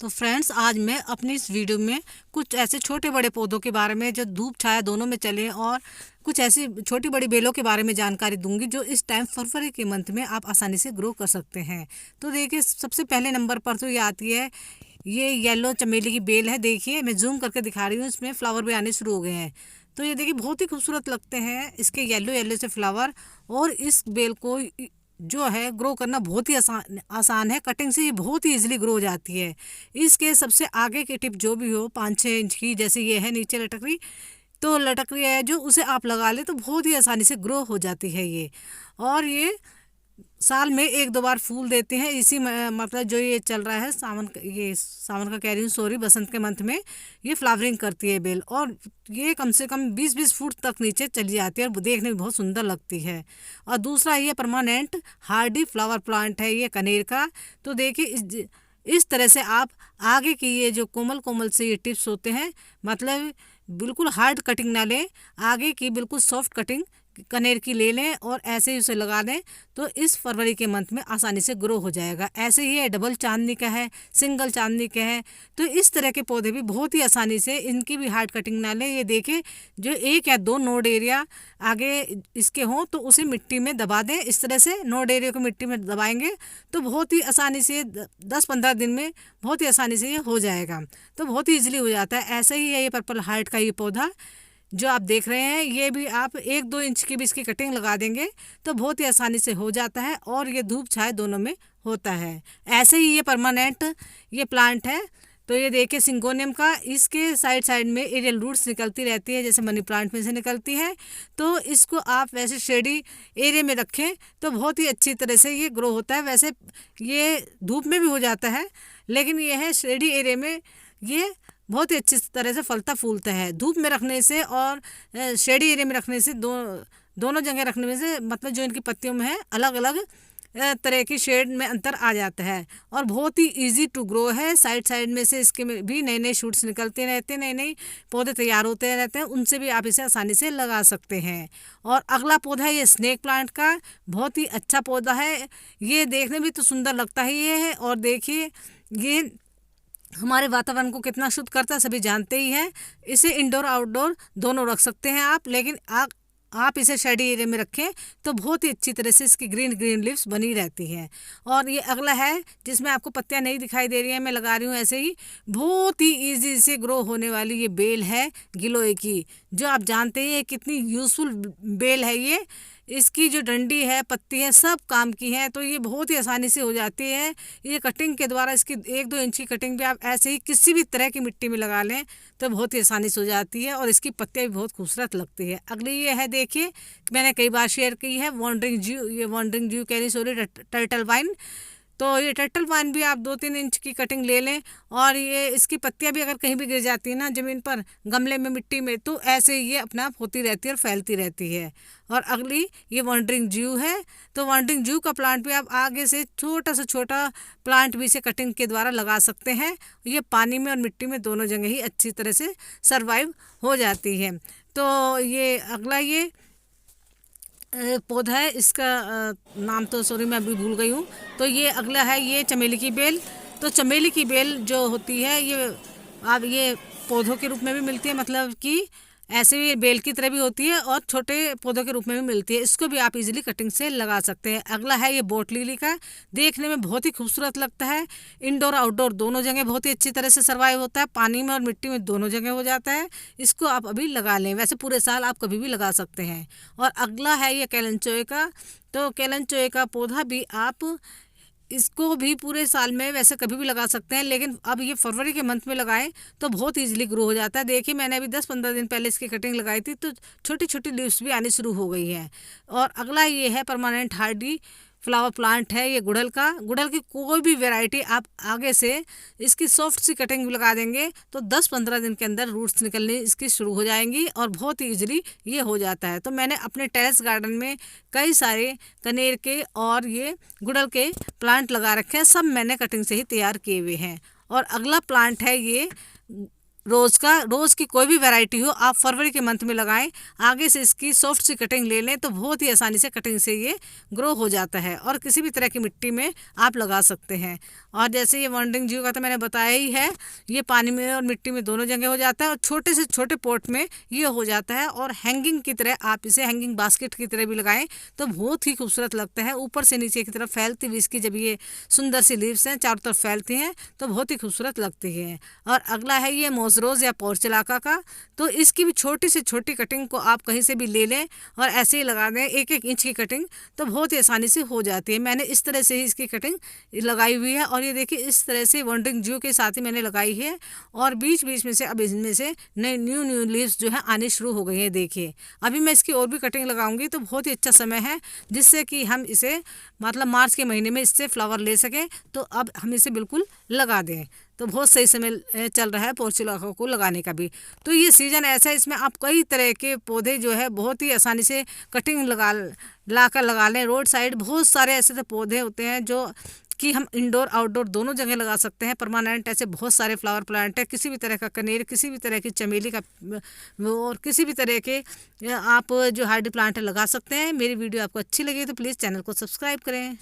तो फ्रेंड्स, आज मैं अपनी इस वीडियो में कुछ ऐसे छोटे बड़े पौधों के बारे में जो धूप छाया दोनों में चले और कुछ ऐसी छोटी बड़ी बेलों के बारे में जानकारी दूंगी जो इस टाइम फरवरी के मंथ में आप आसानी से ग्रो कर सकते हैं। तो देखिए, सबसे पहले नंबर पर तो ये आती है, ये येलो चमेली की बेल है। देखिए, मैं जूम करके दिखा रही हूँ, इसमें फ्लावर भी आने शुरू हो गए हैं। तो ये देखिए, बहुत ही खूबसूरत लगते हैं इसके येलो येलो से फ्लावर। और इस बेल को जो है ग्रो करना बहुत ही आसान है। कटिंग से ये बहुत ही इजीली ग्रो हो जाती है। इसके सबसे आगे की टिप जो भी हो 5-6 इंच की, जैसे ये है नीचे लटक रही, तो लटक रही है जो, उसे आप लगा ले तो बहुत ही आसानी से ग्रो हो जाती है ये। और ये साल में 1-2 बार फूल देते हैं। इसी मतलब जो ये चल रहा है सावन, ये सावन का कह रही हूँ, सॉरी, बसंत के मंथ में ये फ्लावरिंग करती है बेल। और ये कम से कम 20-20 फुट तक नीचे चली जाती है और देखने में बहुत सुंदर लगती है। और दूसरा, ये परमानेंट हार्डी फ्लावर प्लांट है, ये कनेर का। तो देखिए, इस तरह से आप आगे की ये जो कोमल कोमल से ये टिप्स होते हैं, मतलब बिल्कुल हार्ड कटिंग ना लें, आगे की बिल्कुल सॉफ्ट कटिंग कनेर की ले लें और ऐसे ही उसे लगा दें तो इस फरवरी के मंथ में आसानी से ग्रो हो जाएगा। ऐसे ही ये डबल चांदनी का है, सिंगल चांदनी का है। तो इस तरह के पौधे भी बहुत ही आसानी से, इनकी भी हार्ड कटिंग ना लें। ये देखें, जो 1 या 2 नोड एरिया आगे इसके हों तो उसे मिट्टी में दबा दें। इस तरह से नोड एरिया को मिट्टी में दबाएंगे तो बहुत ही आसानी से 10-15 दिन में बहुत ही आसानी से ये हो जाएगा। तो बहुत ही ईजिली हो जाता है। ऐसे ही है ये पर्पल हार्ट का ये पौधा जो आप देख रहे हैं, ये भी आप 1-2 इंच की भी इसकी कटिंग लगा देंगे तो बहुत ही आसानी से हो जाता है और ये धूप छाए दोनों में होता है। ऐसे ही ये परमानेंट ये प्लांट है। तो ये देखिए, सिंगोनियम का, इसके साइड साइड में एरियल रूट्स निकलती रहती है जैसे मनी प्लांट में से निकलती है। तो इसको आप वैसे शेडी एरिया में रखें तो बहुत ही अच्छी तरह से ये ग्रो होता है। वैसे ये धूप में भी हो जाता है, लेकिन ये है शेडी एरिया में ये बहुत ही अच्छी तरह से फलता फूलता है। धूप में रखने से और शेडी एरिया में रखने से, दोनों जगह रखने में से, मतलब जो इनकी पत्तियों में है अलग अलग तरह की शेड में अंतर आ जाता है। और बहुत ही इजी टू ग्रो है। साइड साइड में से इसके में भी नए नए शूट्स निकलते रहते हैं, नए नए पौधे तैयार होते रहते हैं, उनसे भी आप इसे आसानी से लगा सकते हैं। और अगला पौधा है ये स्नेक प्लांट का। बहुत ही अच्छा पौधा है, ये देखने में तो सुंदर लगता ही है। और देखिए, ये हमारे वातावरण को कितना शुद्ध करता है सभी जानते ही हैं। इसे इंडोर आउटडोर दोनों रख सकते हैं आप, लेकिन आप इसे शेडी एरिया में रखें तो बहुत ही अच्छी तरह से इसकी ग्रीन ग्रीन लीव्स बनी रहती हैं। और ये अगला है जिसमें आपको पत्तियां नहीं दिखाई दे रही हैं, मैं लगा रही हूँ ऐसे ही। बहुत ही इजी से ग्रो होने वाली ये बेल है गिलोय की, जो आप जानते हैं कितनी यूज़फुल बेल है ये। इसकी जो डंडी है, पत्ती है, सब काम की है। तो ये बहुत ही आसानी से हो जाती है। ये कटिंग के द्वारा, इसकी 1-2 इंच की कटिंग भी आप ऐसे ही किसी भी तरह की मिट्टी में लगा लें तो बहुत ही आसानी से हो जाती है। और इसकी पत्तियाँ भी बहुत खूबसूरत लगती है। अगली ये है, देखिए, मैंने कई बार शेयर की है, वॉन्डरिंग ज्यू। ये वॉन्डरिंग ज्यू कह रही, सॉरी, टर्टल वाइन। तो ये टर्टल वाइन भी आप 2-3 इंच की कटिंग ले लें। और ये इसकी पत्तियां भी अगर कहीं भी गिर जाती है ना ज़मीन पर, गमले में, मिट्टी में, तो ऐसे ही ये अपने आप होती रहती है और फैलती रहती है। और अगली ये वॉन्डरिंग ज्यू है। तो वॉन्डरिंग ज्यू का प्लांट भी आप आगे से छोटा से छोटा प्लांट भी इसे कटिंग के द्वारा लगा सकते हैं। ये पानी में और मिट्टी में दोनों जगह ही अच्छी तरह से सर्वाइव हो जाती है। तो ये अगला ये पौधा है, इसका नाम तो सॉरी मैं अभी भूल गई हूँ। तो ये अगला है ये चमेली की बेल। तो चमेली की बेल जो होती है ये अब ये पौधों के रूप में भी मिलती है, मतलब कि ऐसे भी बेल की तरह भी होती है और छोटे पौधों के रूप में भी मिलती है। इसको भी आप इजीली कटिंग से लगा सकते हैं। अगला है ये बोट लिली का। देखने में बहुत ही खूबसूरत लगता है, इंडोर आउटडोर दोनों जगह बहुत ही अच्छी तरह से सर्वाइव होता है, पानी में और मिट्टी में दोनों जगह हो जाता है। इसको आप अभी लगा लें, वैसे पूरे साल आप कभी भी लगा सकते हैं। और अगला है ये कैलनचोए का। तो कैलनचोए का पौधा भी आप, इसको भी पूरे साल में वैसे कभी भी लगा सकते हैं, लेकिन अब ये फरवरी के मंथ में लगाएं तो बहुत ईजिली ग्रो हो जाता है। देखिए, मैंने अभी 10-15 दिन पहले इसकी कटिंग लगाई थी तो छोटी छोटी लीव्स भी आनी शुरू हो गई हैं। और अगला ये है परमानेंट हार्डी फ्लावर प्लांट है, ये गुड़हल का। गुड़हल की कोई भी वैरायटी आप आगे से इसकी सॉफ्ट सी कटिंग लगा देंगे तो 10-15 दिन के अंदर रूट्स निकलने इसकी शुरू हो जाएंगी और बहुत ही ईजिली ये हो जाता है। तो मैंने अपने टेरेस गार्डन में कई सारे कनेर के और ये गुड़हल के प्लांट लगा रखे हैं, सब मैंने कटिंग से ही तैयार किए हुए हैं। और अगला प्लांट है ये रोज़ की कोई भी वैरायटी हो आप फरवरी के मंथ में लगाएं। आगे से इसकी सॉफ्ट सी कटिंग ले लें तो बहुत ही आसानी से कटिंग से ये ग्रो हो जाता है और किसी भी तरह की मिट्टी में आप लगा सकते हैं। और जैसे ये वॉन्डरिंग जियो का तो मैंने बताया ही है, ये पानी में और मिट्टी में दोनों जगह हो जाता है और छोटे से छोटे पॉट में ये हो जाता है। और हैंगिंग की तरह आप इसे हैंगिंग बास्केट की तरह भी लगाएं तो बहुत ही खूबसूरत लगता है। ऊपर से नीचे की तरफ फैलती हुई इसकी जब ये सुंदर सी लीव्स हैं चारों तरफ फैलती हैं तो बहुत ही खूबसूरत लगती है। और अगला है ये मोजरोज या पोर्चलाका का। तो इसकी भी छोटी से छोटी कटिंग को आप कहीं से भी ले लें और ऐसे ही लगा दें 1-1 इंच की कटिंग तो बहुत ही आसानी से हो जाती है। मैंने इस तरह से ही इसकी कटिंग लगाई हुई है और ये देखिए इस तरह से वॉन्डरिंग जियो के साथ ही मैंने लगाई है। और बीच बीच में से अब इनमें से नए न्यू न्यू लीव्स जो है आने शुरू हो गई हैं। देखिए अभी मैं इसकी और भी कटिंग लगाऊंगी तो बहुत ही अच्छा समय है जिससे कि हम इसे मतलब मार्च के महीने में इससे फ्लावर ले सकें। तो अब हम इसे बिल्कुल लगा दें तो बहुत सही समय चल रहा है पोर्चुलाका को लगाने का भी। तो ये सीज़न ऐसा है इसमें आप कई तरह के पौधे जो है बहुत ही आसानी से कटिंग ला कर लगा लें। रोड साइड बहुत सारे ऐसे तो पौधे होते हैं जो कि हम इंडोर आउटडोर दोनों जगह लगा सकते हैं। परमानेंट ऐसे बहुत सारे फ्लावर प्लांट है, किसी भी तरह का कनेर, किसी भी तरह की चमेली का और किसी भी तरह के आप जो हार्डी प्लांट लगा सकते हैं। मेरी वीडियो आपको अच्छी लगी तो प्लीज़ चैनल को सब्सक्राइब करें।